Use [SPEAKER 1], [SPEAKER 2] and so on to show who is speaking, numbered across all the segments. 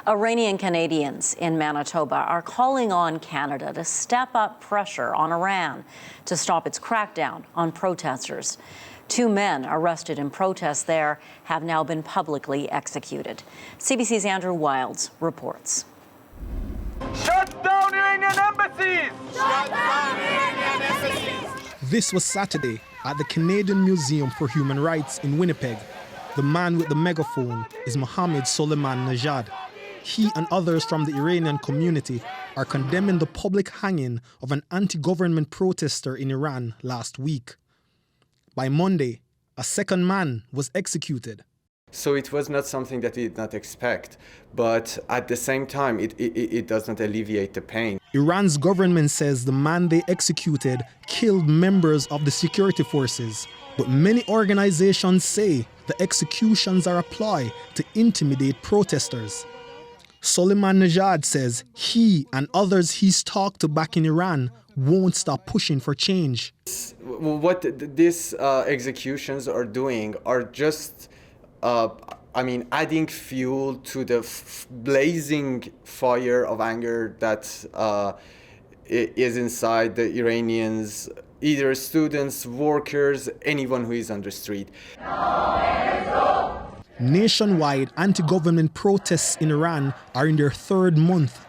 [SPEAKER 1] Iranian Canadians in Manitoba are calling on Canada to step up pressure on Iran to stop its crackdown on protesters. 2 men arrested in protests there have now been publicly executed. CBC's Andrew Wilds reports.
[SPEAKER 2] Shut down Iranian embassies!
[SPEAKER 3] Shut down Iranian embassies!
[SPEAKER 4] This was Saturday at the Canadian Museum for Human Rights in Winnipeg. The man with the megaphone is Mohammad Soleyman Nejad. He and others from the Iranian community are condemning the public hanging of an anti-government protester in Iran last week. By Monday, a second man was executed.
[SPEAKER 5] So it was not something that we did not expect, but at the same time, it does not alleviate the pain.
[SPEAKER 4] Iran's government says the man they executed killed members of the security forces, but many organizations say the executions are a ploy to intimidate protesters. Soleyman Nejad says he and others he's talked to back in Iran won't stop pushing for change.
[SPEAKER 5] What these executions are doing are just, adding fuel to the blazing fire of anger that is inside the Iranians, either students, workers, anyone who is on the street.
[SPEAKER 4] Nationwide anti-government protests in Iran are in their 3rd month.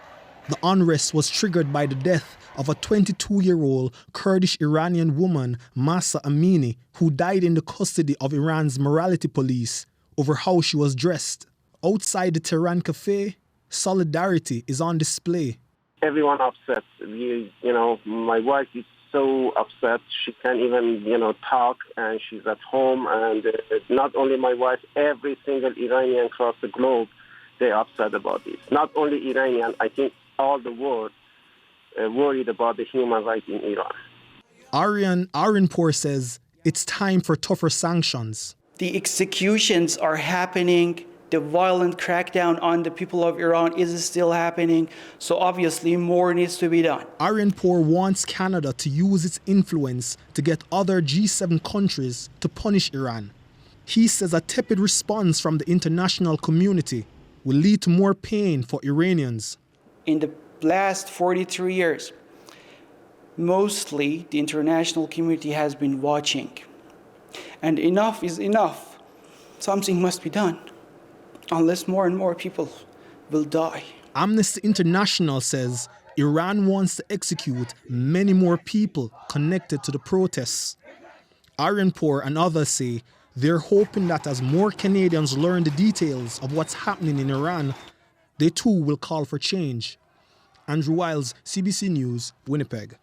[SPEAKER 4] The unrest was triggered by the death of a 22-year-old Kurdish Iranian woman, Mahsa Amini, who died in the custody of Iran's morality police over how she was dressed. Outside the Tehran cafe, solidarity is on display.
[SPEAKER 6] Everyone upset. My wife is so upset. She can't even, talk, and she's at home. And not only my wife, every single Iranian across the globe, they're upset about this. Not only Iranian, I think all the world worried about the human rights in Iran.
[SPEAKER 4] Aryan Arinpour says it's time for tougher sanctions.
[SPEAKER 7] The executions are happening. The violent crackdown on the people of Iran is still happening. So obviously more needs to be done.
[SPEAKER 4] Arinpour wants Canada to use its influence to get other G7 countries to punish Iran. He says a tepid response from the international community will lead to more pain for Iranians.
[SPEAKER 7] In the last 43 years, mostly the international community has been watching. And enough is enough. Something must be done, unless more and more people will die.
[SPEAKER 4] Amnesty International says Iran wants to execute many more people connected to the protests. Arinpour and others say they're hoping that as more Canadians learn the details of what's happening in Iran, they too will call for change. Andrew Wilds, CBC News, Winnipeg.